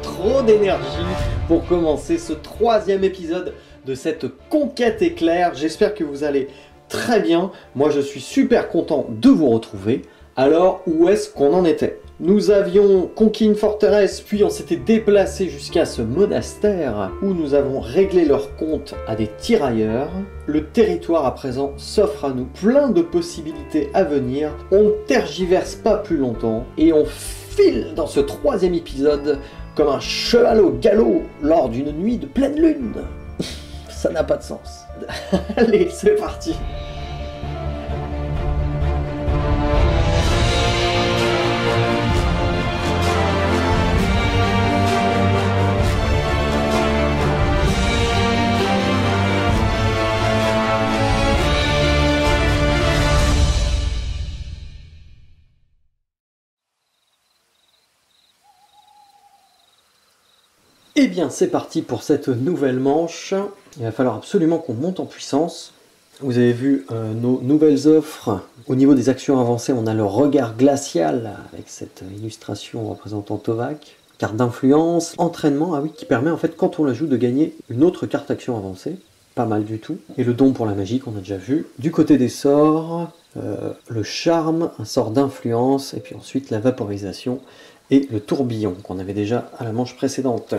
Trop d'énergie pour commencer ce troisième épisode de cette conquête éclair. J'espère que vous allez très bien. Moi, je suis super content de vous retrouver. Alors, où est-ce qu'on en était? Nous avions conquis une forteresse, puis on s'était déplacé jusqu'à ce monastère où nous avons réglé leur compte à des tirailleurs. Le territoire à présent s'offre à nous plein de possibilités à venir. On ne tergiverse pas plus longtemps et on file dans ce troisième épisode comme un cheval au galop lors d'une nuit de pleine lune. Ça n'a pas de sens. Allez, c'est parti. Eh bien, c'est parti pour cette nouvelle manche. Il va falloir absolument qu'on monte en puissance. Vous avez vu nos nouvelles offres. Au niveau des actions avancées, on a le regard glacial avec cette illustration représentant Tovak. Carte d'influence, entraînement, ah oui, qui permet en fait, quand on la joue, de gagner une autre carte action avancée. Pas mal du tout. Et le don pour la magie qu'on a déjà vu. Du côté des sorts, le charme, un sort d'influence, et puis ensuite la vaporisation et le tourbillon qu'on avait déjà à la manche précédente.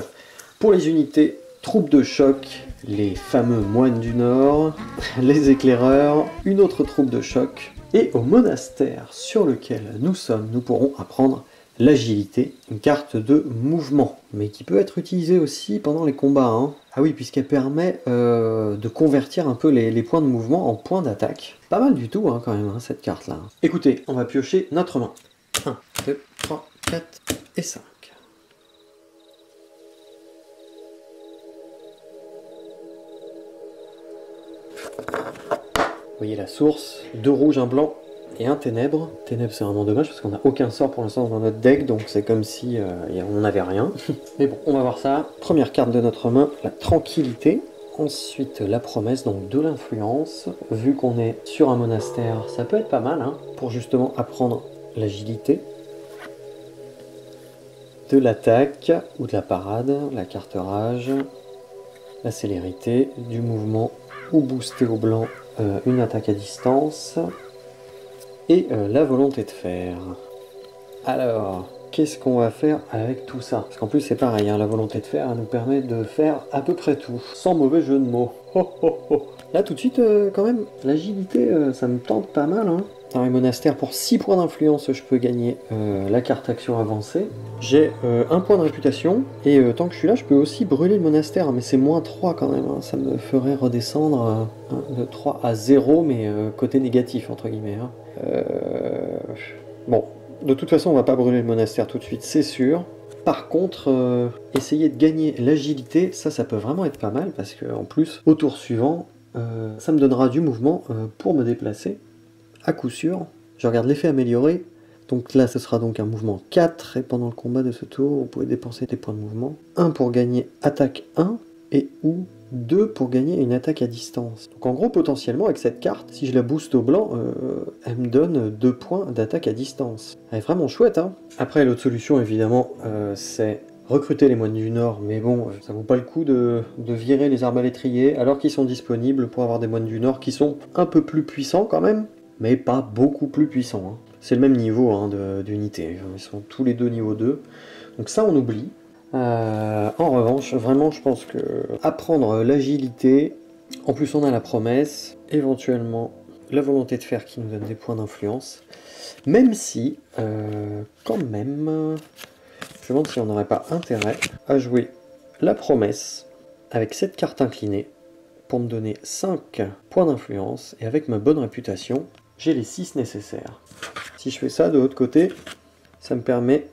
Pour les unités, troupes de choc, les fameux moines du Nord, les éclaireurs, une autre troupe de choc, et au monastère sur lequel nous sommes, nous pourrons apprendre l'agilité, une carte de mouvement, mais qui peut être utilisée aussi pendant les combats. Hein. Ah oui, puisqu'elle permet de convertir un peu les points de mouvement en points d'attaque. Pas mal du tout hein, quand même, hein, cette carte-là. Écoutez, on va piocher notre main. 1, 2, 3, 4 et 5. Vous voyez la source, 2 rouges, un blanc et un ténèbre. Ténèbre c'est vraiment dommage parce qu'on n'a aucun sort pour l'instant dans notre deck, donc c'est comme si on n'avait rien. Mais bon, on va voir ça. Première carte de notre main, la tranquillité. Ensuite la promesse, donc de l'influence. Vu qu'on est sur un monastère, ça peut être pas mal hein, pour justement apprendre l'agilité. De l'attaque ou de la parade, la carte rage, la célérité, du mouvement ou booster au blanc une attaque à distance et la volonté de faire. Alors, qu'est-ce qu'on va faire avec tout ça? Parce qu'en plus c'est pareil, hein, la volonté de faire elle nous permet de faire à peu près tout, sans mauvais jeu de mots. Ho, ho, ho. Là tout de suite, quand même, l'agilité, ça me tente pas mal. Hein. Dans les monastères, pour 6 points d'influence, je peux gagner la carte action avancée. J'ai 1 point de réputation, et tant que je suis là, je peux aussi brûler le monastère, mais c'est moins 3 quand même, hein. Ça me ferait redescendre de 3 à 0, mais côté négatif, entre guillemets. Hein. Bon, de toute façon, on va pas brûler le monastère tout de suite, c'est sûr. Par contre, essayer de gagner l'agilité, ça peut vraiment être pas mal, parce qu'en plus, au tour suivant, ça me donnera du mouvement pour me déplacer. À coup sûr, je regarde l'effet amélioré, donc là ce sera donc un mouvement 4, et pendant le combat de ce tour, vous pouvez dépenser des points de mouvement. 1 pour gagner attaque 1, et ou 2 pour gagner une attaque à distance. Donc en gros, potentiellement, avec cette carte, si je la booste au blanc, elle me donne 2 points d'attaque à distance. Elle est vraiment chouette, hein. Après, l'autre solution, évidemment, c'est recruter les moines du Nord, mais bon, ça vaut pas le coup de virer les arbalétriers, alors qu'ils sont disponibles pour avoir des moines du Nord qui sont un peu plus puissants quand même, mais pas beaucoup plus puissant. Hein. C'est le même niveau hein, d'unité, ils sont tous les deux niveau 2, donc ça on oublie. En revanche, vraiment je pense que apprendre l'agilité, en plus on a la promesse, éventuellement la volonté de faire qui nous donne des points d'influence, même si, quand même, je me demande si on n'aurait pas intérêt à jouer la promesse avec cette carte inclinée, pour me donner 5 points d'influence, et avec ma bonne réputation, j'ai les 6 nécessaires. Si je fais ça de l'autre côté, ça me permet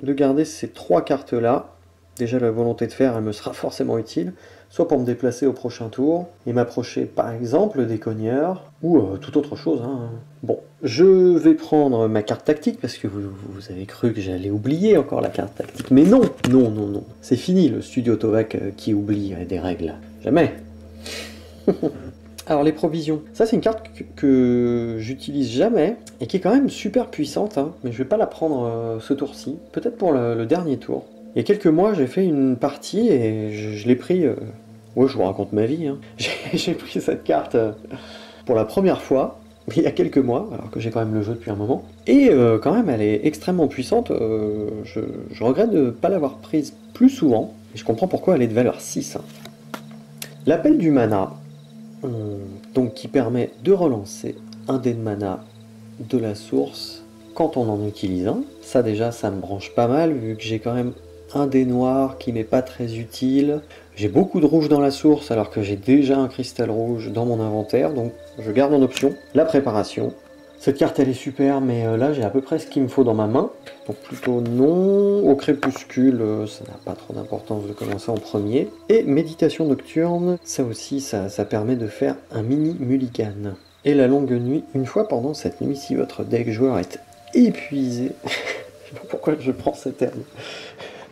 de garder ces 3 cartes là. Déjà la volonté de faire, elle me sera forcément utile, soit pour me déplacer au prochain tour, et m'approcher par exemple des cogneurs, ou toute autre chose. Hein. Bon, je vais prendre ma carte tactique, parce que vous avez cru que j'allais oublier encore la carte tactique, mais non, non, non, non. C'est fini le studio Tovak qui oublie des règles. Jamais. Alors les provisions, ça c'est une carte que j'utilise jamais et qui est quand même super puissante, hein, mais je vais pas la prendre ce tour-ci, peut-être pour le dernier tour. Il y a quelques mois, j'ai fait une partie et je l'ai pris... Ouais, je vous raconte ma vie, hein. J'ai pris cette carte pour la première fois, il y a quelques mois, alors que j'ai quand même le jeu depuis un moment. Et quand même, elle est extrêmement puissante. Je regrette de ne pas l'avoir prise plus souvent. Et je comprends pourquoi elle est de valeur 6. Hein. L'appel du mana, donc qui permet de relancer un dé de mana de la source quand on en utilise un. Ça déjà, ça me branche pas mal, vu que j'ai quand même un dé noir qui m'est pas très utile. J'ai beaucoup de rouge dans la source alors que j'ai déjà un cristal rouge dans mon inventaire, donc je garde en option la préparation. Cette carte elle est super, mais là j'ai à peu près ce qu'il me faut dans ma main, donc plutôt non. Au crépuscule, ça n'a pas trop d'importance de commencer en premier. Et méditation nocturne, ça aussi ça permet de faire un mini mulligan. Et la longue nuit, une fois pendant cette nuit, si votre deck joueur est épuisé, je sais pas pourquoi je prends ces termes,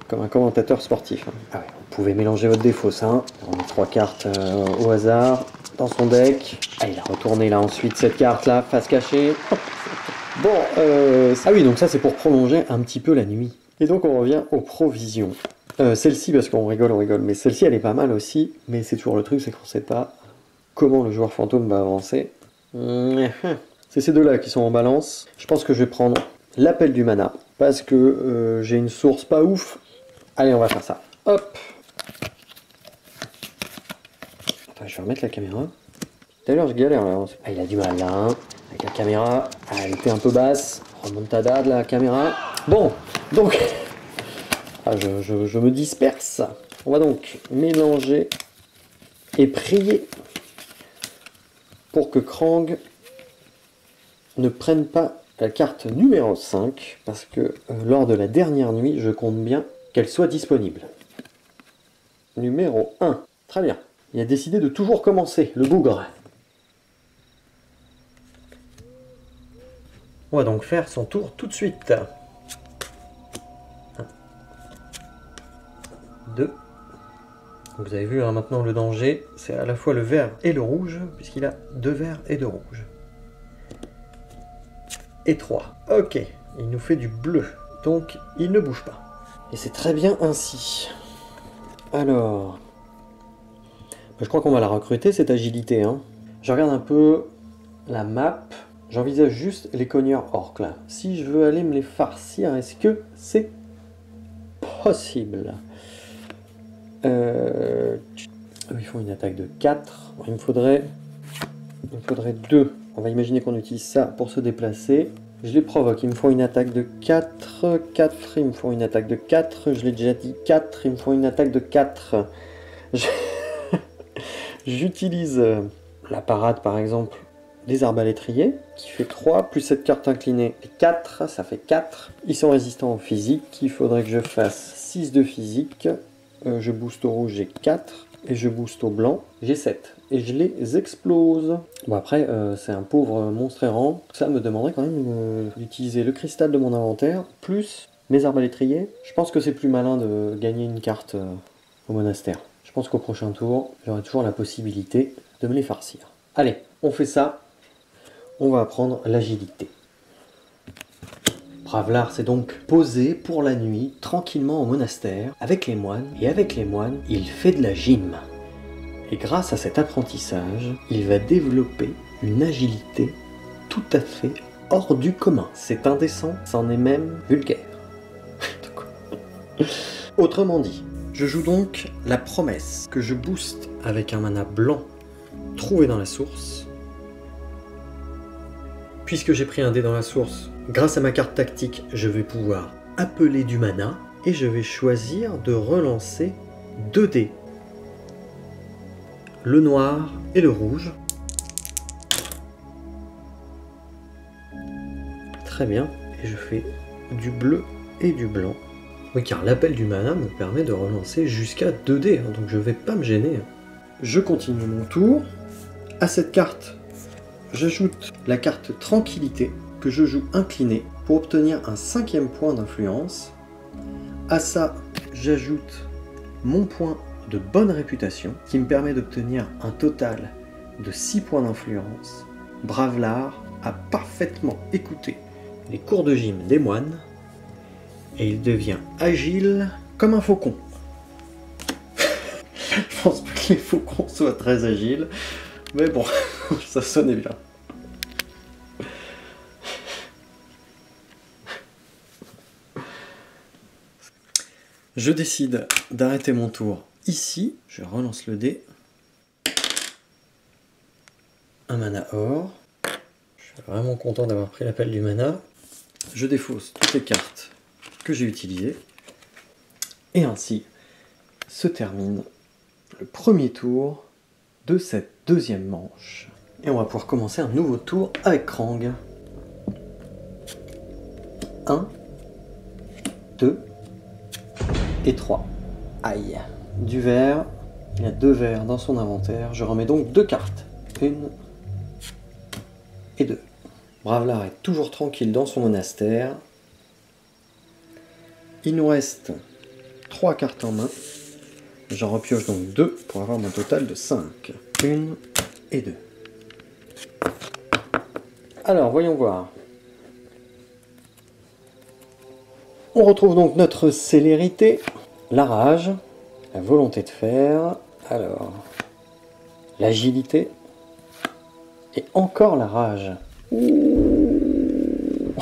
comme un commentateur sportif. Ah ouais, vous pouvez mélanger votre défaut, ça. On met 3 cartes au hasard dans son deck. Ah, il a retourné là ensuite cette carte là, face cachée. Bon, ah oui, donc ça c'est pour prolonger un petit peu la nuit. Et donc on revient aux provisions. Celle-ci, parce qu'on rigole, mais celle-ci elle est pas mal aussi, mais c'est toujours le truc, c'est qu'on sait pas comment le joueur fantôme va avancer. C'est ces deux-là qui sont en balance. Je pense que je vais prendre l'appel du mana, parce que j'ai une source pas ouf. Allez, on va faire ça. Hop. Attends, je vais remettre la caméra. Tout à l'heure, je galère là. Ah, il a du mal là, hein. Avec la caméra. Ah, elle était un peu basse. Remontada de la caméra. Bon, donc... Ah, je me disperse. On va donc mélanger et prier pour que Krang ne prenne pas la carte numéro 5, parce que lors de la dernière nuit, je compte bien qu'elle soit disponible. Numéro 1. Très bien. Il a décidé de toujours commencer, le bougre. On va donc faire son tour tout de suite. 1, 2. Vous avez vu hein, maintenant le danger, c'est à la fois le vert et le rouge, puisqu'il a 2 verts et 2 rouges. Et 3. Ok, il nous fait du bleu, donc il ne bouge pas. Et c'est très bien ainsi. Alors, je crois qu'on va la recruter, cette agilité. Hein. Je regarde un peu la map. J'envisage juste les cogneurs orques là. Si je veux aller me les farcir, est-ce que c'est possible? Ils font une attaque de 4. Il me faudrait 2. On va imaginer qu'on utilise ça pour se déplacer. Je les provoque, ils me font une attaque de 4. 4, ils me font une attaque de 4. Je l'ai déjà dit, 4, ils me font une attaque de 4. J'utilise la parade par exemple des arbalétriers, qui fait 3, plus cette carte inclinée, 4, ça fait 4. Ils sont résistants au physique, il faudrait que je fasse 6 de physique. Je booste au rouge, j'ai 4. Et je booste au blanc, j'ai 7. Et je les explose. Bon après, c'est un pauvre monstre errant. Ça me demanderait quand même d'utiliser le cristal de mon inventaire, plus mes arbalétriers. Je pense que c'est plus malin de gagner une carte au monastère. Je pense qu'au prochain tour, j'aurai toujours la possibilité de me les farcir. Allez, on fait ça. On va apprendre l'agilité. Bravlar s'est donc posé pour la nuit, tranquillement au monastère, avec les moines, et avec les moines, il fait de la gym. Et grâce à cet apprentissage, il va développer une agilité tout à fait hors du commun. C'est indécent, c'en est même vulgaire. Autrement dit, je joue donc la promesse que je booste avec un mana blanc trouvé dans la source. Puisque j'ai pris un dé dans la source, grâce à ma carte tactique, je vais pouvoir appeler du mana et je vais choisir de relancer 2 dés. Le noir et le rouge. Très bien. Et je fais du bleu et du blanc. Oui, car l'appel du mana me permet de relancer jusqu'à 2 dés, hein, donc je ne vais pas me gêner. Je continue mon tour. À cette carte, j'ajoute la carte Tranquillité que je joue inclinée pour obtenir un 5e point d'influence. À ça, j'ajoute mon point de bonne réputation qui me permet d'obtenir un total de 6 points d'influence. Bravlar a parfaitement écouté les cours de gym des moines et il devient agile comme un faucon. Je pense pas que les faucons soient très agiles, mais bon, ça sonnait bien. Je décide d'arrêter mon tour ici. Je relance le dé. Un mana or. Je suis vraiment content d'avoir pris l'appel du mana. Je défausse toutes les cartes que j'ai utilisées. Et ainsi se termine le premier tour de cette deuxième manche. Et on va pouvoir commencer un nouveau tour avec Krang. 1, 2 et 3. Aïe. Du vert. Il y a 2 verts dans son inventaire. Je remets donc 2 cartes. 1 et 2. Bravelard est toujours tranquille dans son monastère. Il nous reste 3 cartes en main. J'en repioche donc 2 pour avoir mon total de 5. 1 et 2. Alors, voyons voir. On retrouve donc notre célérité, la rage, la volonté de faire, alors l'agilité et encore la rage. Ouh.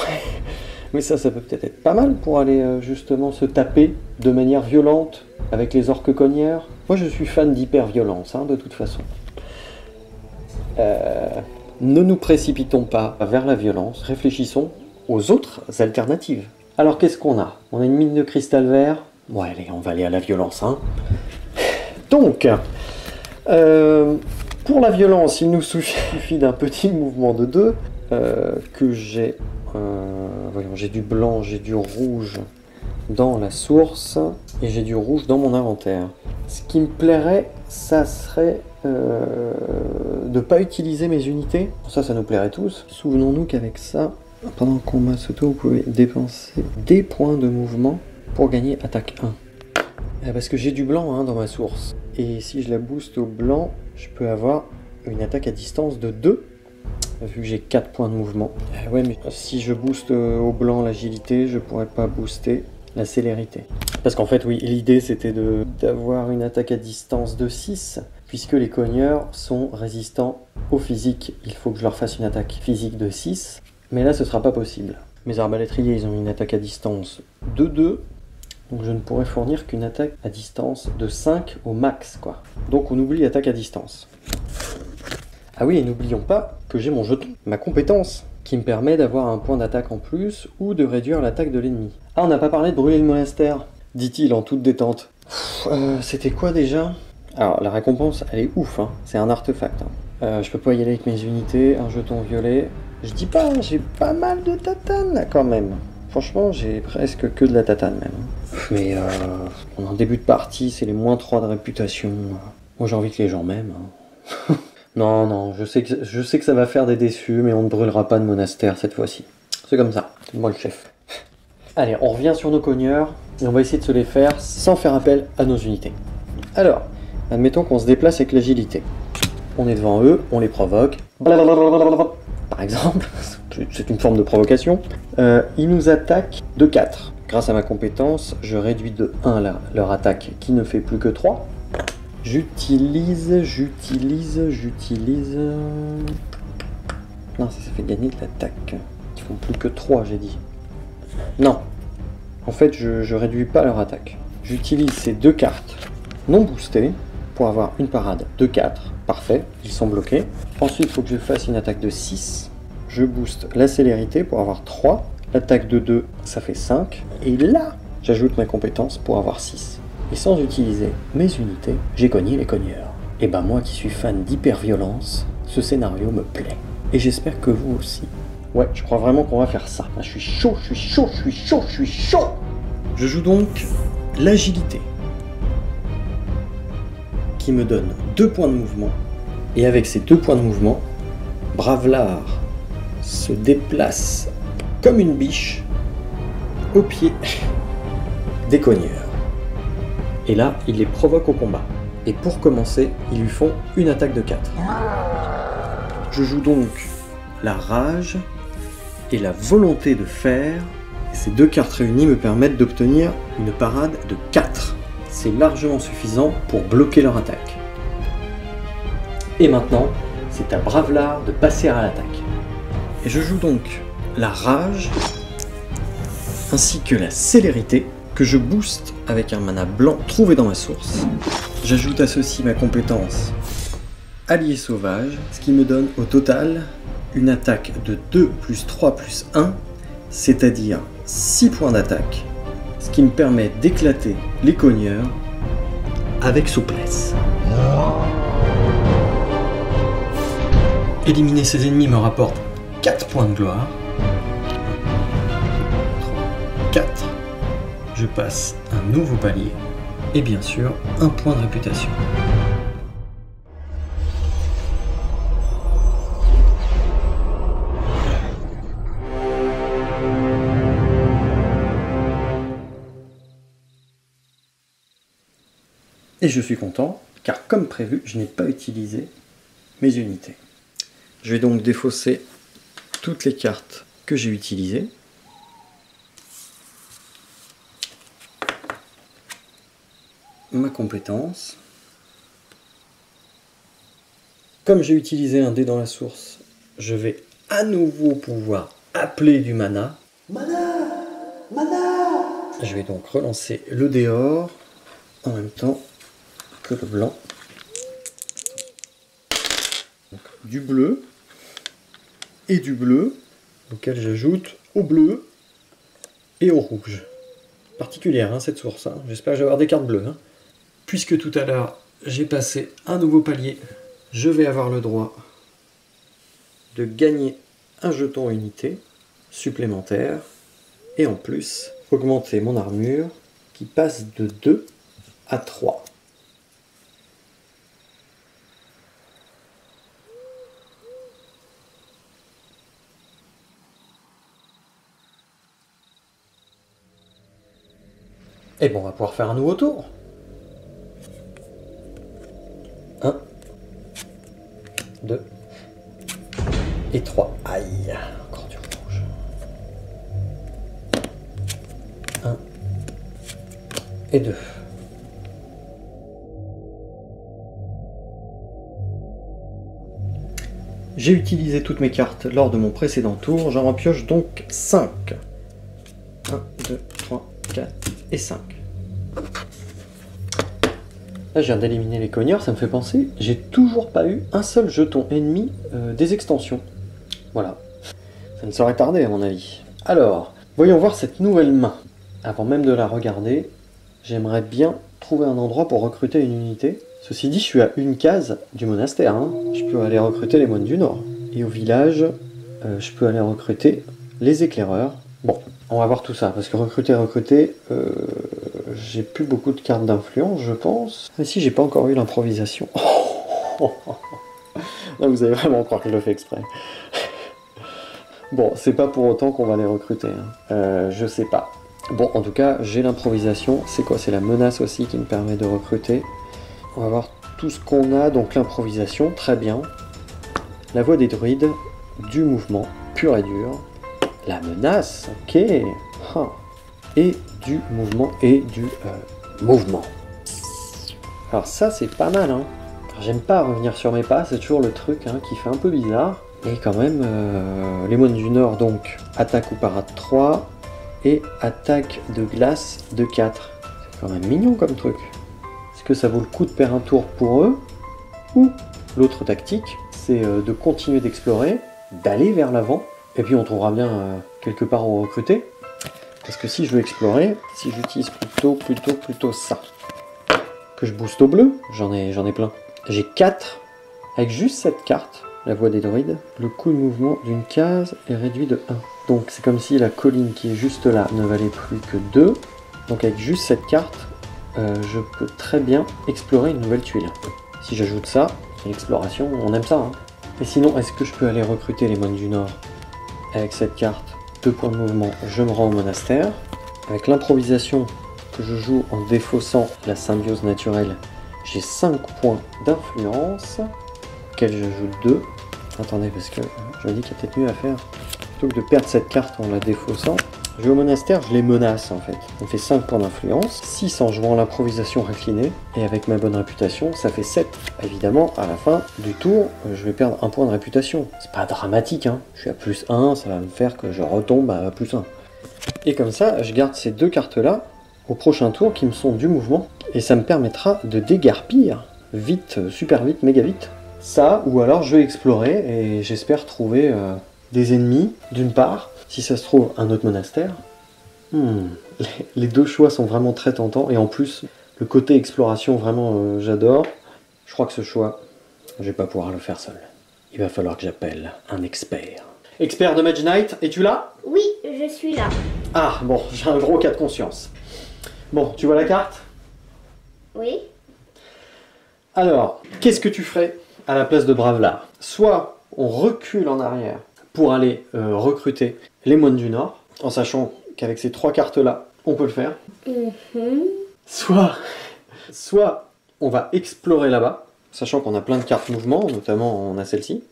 Mais ça peut peut-être être pas mal pour aller justement se taper de manière violente avec les orques cogneurs. Moi je suis fan d'hyper-violence, de toute façon. Ne nous précipitons pas vers la violence, réfléchissons aux autres alternatives. Alors qu'est-ce qu'on a? On a une mine de cristal vert. Bon allez, on va aller à la violence. Donc, pour la violence, il nous suffit d'un petit mouvement de 2 que j'ai... voyons, j'ai du blanc, j'ai du rouge dans la source et j'ai du rouge dans mon inventaire. Ce qui me plairait, ça serait de ne pas utiliser mes unités. Ça nous plairait tous. Souvenons-nous qu'avec ça, pendant le combat Soto, vous pouvez dépenser des points de mouvement pour gagner attaque 1. Parce que j'ai du blanc dans ma source. Et si je la booste au blanc, je peux avoir une attaque à distance de 2. Vu que j'ai 4 points de mouvement. Ouais, mais si je booste au blanc l'agilité, je pourrais pas booster la célérité. Parce qu'en fait, oui, l'idée c'était d'avoir une attaque à distance de 6, puisque les cogneurs sont résistants au physique. Il faut que je leur fasse une attaque physique de 6, mais là ce sera pas possible. Mes arbalétriers, ils ont une attaque à distance de 2, donc je ne pourrais fournir qu'une attaque à distance de 5 au max, quoi. Donc on oublie attaque à distance. Ah oui, et n'oublions pas que j'ai mon jeton, ma compétence, qui me permet d'avoir un point d'attaque en plus ou de réduire l'attaque de l'ennemi. Ah, on n'a pas parlé de brûler le monastère, dit-il en toute détente. C'était quoi déjà? Alors, la récompense, elle est ouf, c'est un artefact. Je peux pas y aller avec mes unités, un jeton violet. Je dis pas, j'ai pas mal de tatane là quand même. Franchement, j'ai presque que de la tatane même. Mais en début de partie, c'est les -3 de réputation. Moi, j'ai envie que les gens m'aiment. Non, je sais que ça va faire des déçus, mais on ne brûlera pas de monastère cette fois-ci. C'est comme ça, c'est moi le chef. Allez, on revient sur nos cogneurs, et on va essayer de se les faire sans faire appel à nos unités. Alors, admettons qu'on se déplace avec l'agilité. On est devant eux, on les provoque. Par exemple, c'est une forme de provocation. Ils nous attaquent de 4. Grâce à ma compétence, je réduis de 1 leur attaque qui ne fait plus que 3. J'utilise... Non, ça fait gagner de l'attaque. Ils font plus que 3, j'ai dit. Non. En fait, je réduis pas leur attaque. J'utilise ces 2 cartes non boostées pour avoir une parade de 4. Parfait, ils sont bloqués. Ensuite, il faut que je fasse une attaque de 6. Je booste la célérité pour avoir 3. L'attaque de 2, ça fait 5. Et là, j'ajoute ma compétence pour avoir 6. Et sans utiliser mes unités, j'ai cogné les cogneurs. Et ben moi qui suis fan d'hyper-violence, ce scénario me plaît. Et j'espère que vous aussi. Ouais, je crois vraiment qu'on va faire ça. Je suis chaud, je suis chaud, je suis chaud, je suis chaud. Je joue donc l'agilité, qui me donne 2 points de mouvement. Et avec ces 2 points de mouvement, Bravelard se déplace comme une biche au pied des cogneurs. Et là, il les provoque au combat. Et pour commencer, ils lui font une attaque de 4. Je joue donc la rage et la volonté de faire. Ces deux cartes réunies me permettent d'obtenir une parade de 4. C'est largement suffisant pour bloquer leur attaque. Et maintenant, c'est à Bravelard de passer à l'attaque. Et je joue donc la rage, ainsi que la célérité, que je booste avec un mana blanc trouvé dans ma source. J'ajoute à ceci ma compétence Allié Sauvage, ce qui me donne au total une attaque de 2 plus 3 plus 1, c'est-à-dire 6 points d'attaque, ce qui me permet d'éclater les cogneurs avec souplesse. Éliminer ses ennemis me rapporte 4 points de gloire. 4. Je passe un nouveau palier. Et bien sûr, un point de réputation. Et je suis content, car comme prévu, je n'ai pas utilisé mes unités. Je vais donc défausser toutes les cartes que j'ai utilisées. Ma compétence. Comme j'ai utilisé un dé dans la source, je vais à nouveau pouvoir appeler du mana. Mana! Mana! Je vais donc relancer le dé or en même temps que le blanc. Donc, du bleu et du bleu, auquel j'ajoute au bleu et au rouge. Particulière hein, cette source, hein. J'espère que je vais avoir des cartes bleues. Hein. Puisque tout à l'heure j'ai passé un nouveau palier, je vais avoir le droit de gagner un jeton unité supplémentaire et en plus augmenter mon armure qui passe de 2 à 3. Et bon, on va pouvoir faire un nouveau tour. 1, 2 et 3. Aïe, encore du rouge. 1 et 2. J'ai utilisé toutes mes cartes lors de mon précédent tour, j'en repioche donc 5. 1, 2, 3, 4 et 5. Là, je viens d'éliminer les cogneurs, ça me fait penser, j'ai toujours pas eu un seul jeton ennemi des extensions. Voilà. Ça ne saurait tarder à mon avis. Alors, voyons voir cette nouvelle main. Avant même de la regarder, j'aimerais bien trouver un endroit pour recruter une unité. Ceci dit, je suis à une case du monastère. Hein. Je peux aller recruter les moines du Nord. Et au village, je peux aller recruter les éclaireurs. Bon, on va voir tout ça, parce que recruter, j'ai plus beaucoup de cartes d'influence, je pense. Mais si, j'ai pas encore eu l'improvisation. Là, vous allez vraiment croire que je le fais exprès. Bon, c'est pas pour autant qu'on va les recruter. Hein. Je sais pas. Bon, en tout cas, j'ai l'improvisation. C'est quoi? C'est la menace aussi qui me permet de recruter. On va voir tout ce qu'on a. Donc l'improvisation, très bien. La voix des druides, du mouvement, pur et dur. La menace, ok. Et du mouvement et du mouvement. Alors ça, c'est pas mal. Hein. J'aime pas revenir sur mes pas, c'est toujours le truc hein, qui fait un peu bizarre. Et quand même, les moines du Nord, donc, attaque ou parade 3 et attaque de glace de 4. C'est quand même mignon comme truc. Est-ce que ça vaut le coup de perdre un tour pour eux? Ou l'autre tactique, c'est de continuer d'explorer, d'aller vers l'avant, et puis on trouvera bien quelque part où recruter. Parce que si je veux explorer, si j'utilise plutôt ça, que je booste au bleu, j'en ai plein. J'ai 4, avec juste cette carte, la voix des druides, le coût de mouvement d'une case est réduit de 1. Donc c'est comme si la colline qui est juste là ne valait plus que 2. Donc avec juste cette carte, je peux très bien explorer une nouvelle tuile. Si j'ajoute ça, l'exploration, on aime ça. Hein. Et sinon, est-ce que je peux aller recruter les moines du Nord? Avec cette carte, 2 points de mouvement, je me rends au monastère. Avec l'improvisation que je joue en défaussant la symbiose naturelle, j'ai 5 points d'influence, auxquels j'ajoute 2. Attendez, parce que je me dis qu'il y a peut-être mieux à faire. Plutôt que de perdre cette carte en la défaussant, Je vais au monastère, je les menace en fait. On fait 5 points d'influence, 6 en jouant l'improvisation réclinée, et avec ma bonne réputation, ça fait 7. Évidemment, à la fin du tour, je vais perdre un point de réputation. C'est pas dramatique, hein. Je suis à plus 1, ça va me faire que je retombe à plus 1. Et comme ça, je garde ces 2 cartes-là au prochain tour qui me sont du mouvement, et ça me permettra de dégarpir vite, super vite, méga vite. Ça, ou alors je vais explorer, et j'espère trouver des ennemis, d'une part, si ça se trouve, un autre monastère. Les 2 choix sont vraiment très tentants, et en plus, le côté exploration, vraiment, j'adore. Je crois que ce choix, je vais pas pouvoir le faire seul. Il va falloir que j'appelle un expert. Expert de Mage Knight, es-tu là? Oui, je suis là. Ah, bon, j'ai un gros cas de conscience. Bon, tu vois la carte? Oui. Alors, qu'est-ce que tu ferais à la place de Bravlar? Soit on recule en arrière pour aller recruter les moines du Nord, en sachant qu'avec ces 3 cartes-là, on peut le faire. Soit on va explorer là-bas, sachant qu'on a plein de cartes mouvement, notamment on a celle-ci.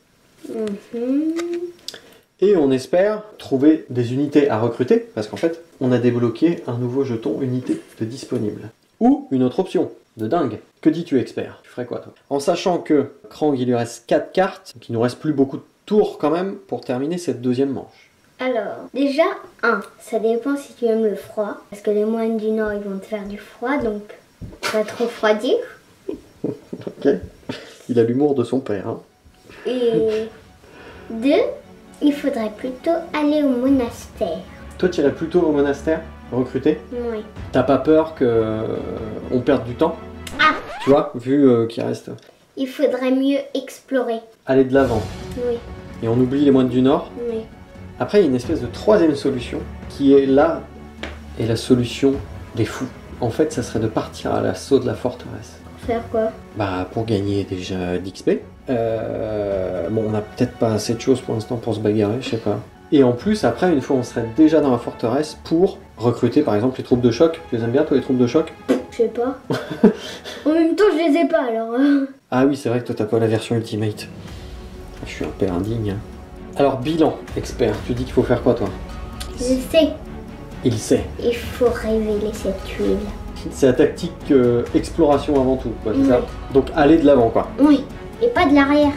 Et on espère trouver des unités à recruter, parce qu'en fait, on a débloqué un nouveau jeton unité de disponible. Ou une autre option, de dingue. Que dis-tu, expert? Tu ferais quoi, toi? En sachant que Krang, il lui reste 4 cartes, donc il nous reste plus beaucoup de tours quand même pour terminer cette deuxième manche. Alors, déjà, ça dépend si tu aimes le froid. Parce que les moines du Nord, ils vont te faire du froid, donc pas trop refroidir. Ok. Il a l'humour de son père. Hein. Et 2, il faudrait plutôt aller au monastère. Toi, tu irais plutôt au monastère, recruter? Oui. T'as pas peur qu'on perde du temps? Ah! Tu vois, vu qu'il reste... Il faudrait mieux explorer. Aller de l'avant. Oui. Et on oublie les moines du Nord. Oui. Après, il y a une espèce de troisième solution qui est là, et la solution des fous. En fait, ça serait de partir à l'assaut de la forteresse. Faire quoi? Bah, pour gagner déjà d'XP. Bon, on n'a peut-être pas assez de choses pour l'instant pour se bagarrer, je sais pas. Et en plus, après, une fois on serait déjà dans la forteresse pour recruter par exemple les troupes de choc. Tu les aimes bien, toi, les troupes de choc? Je sais pas. En même temps, je les ai pas alors. Ah oui, c'est vrai que toi, t'as pas la version Ultimate. Je suis un père indigne. Alors, bilan, expert, tu dis qu'il faut faire quoi, toi? Je sais. Il sait. Il faut révéler cette huile. C'est la tactique exploration avant tout, quoi, c'est ça? Oui. Donc, aller de l'avant, quoi. Oui. Et pas de l'arrière.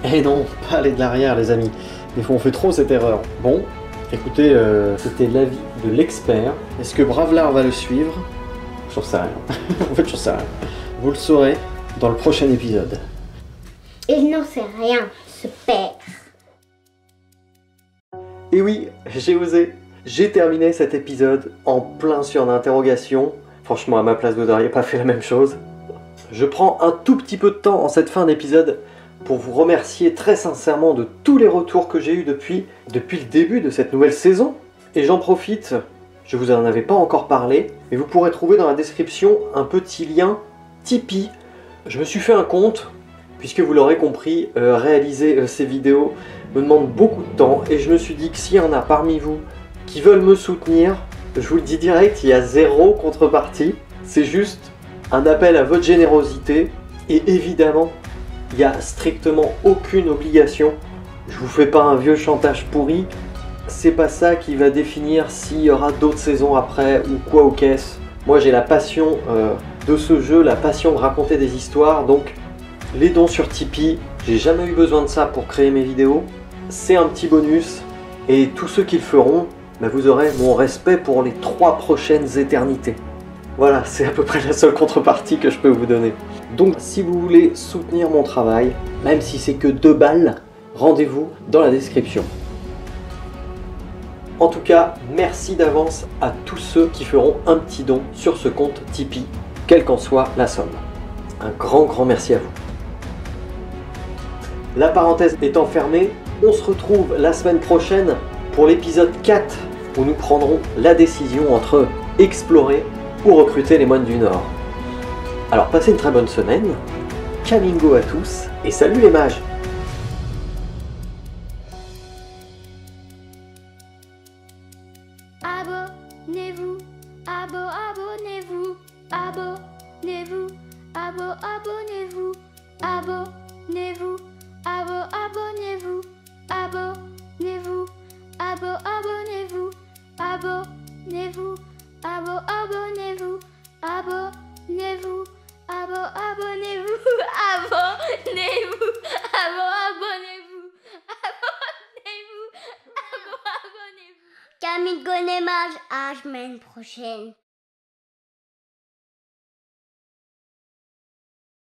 Eh non, pas aller de l'arrière, les amis. Des fois, on fait trop cette erreur. Bon, écoutez, c'était l'avis de l'expert. Est-ce que Bravlar va le suivre? J'en sais rien. En fait, j'en sais rien. Vous le saurez dans le prochain épisode. Et je n'en sais rien, ce père. Et oui, j'ai osé. J'ai terminé cet épisode en plein sur d'interrogation. Franchement, à ma place, vous n'auriez pas fait la même chose. Je prends un tout petit peu de temps en cette fin d'épisode pour vous remercier très sincèrement de tous les retours que j'ai eus depuis le début de cette nouvelle saison. Et j'en profite, je vous en avais pas encore parlé, mais vous pourrez trouver dans la description un petit lien Tipeee. Je me suis fait un compte, puisque vous l'aurez compris, réaliser ces vidéos me demande beaucoup de temps, et je me suis dit que s'il y en a parmi vous qui veulent me soutenir, je vous le dis direct, il y a zéro contrepartie, c'est juste un appel à votre générosité, et évidemment, il n'y a strictement aucune obligation. Je vous fais pas un vieux chantage pourri, c'est pas ça qui va définir s'il y aura d'autres saisons après ou quoi aux caisses. Moi j'ai la passion de ce jeu, la passion de raconter des histoires, donc les dons sur Tipeee, j'ai jamais eu besoin de ça pour créer mes vidéos. C'est un petit bonus, et tous ceux qui le feront, bah vous aurez mon respect pour les 3 prochaines éternités. Voilà, c'est à peu près la seule contrepartie que je peux vous donner. Donc si vous voulez soutenir mon travail, même si c'est que 2 balles, rendez-vous dans la description. En tout cas, merci d'avance à tous ceux qui feront un petit don sur ce compte Tipeee, quelle qu'en soit la somme. Un grand merci à vous. La parenthèse étant fermée, on se retrouve la semaine prochaine pour l'épisode 4 où nous prendrons la décision entre explorer ou recruter les moines du Nord. Alors passez une très bonne semaine, Kamingo à tous et salut les mages! Abonnez-vous, abonnez-vous, abonnez-vous, abonnez-vous, abonnez-vous, abonnez-vous, abonnez-vous, abonnez-vous, abonnez-vous. abonnez-vous, abonnez-vous, abonnez-vous, abonnez-vous, abonnez-vous, abonnez-vous, abonnez-vous, abonnez-vous. Camille Gonnet-Mage, à la semaine prochaine.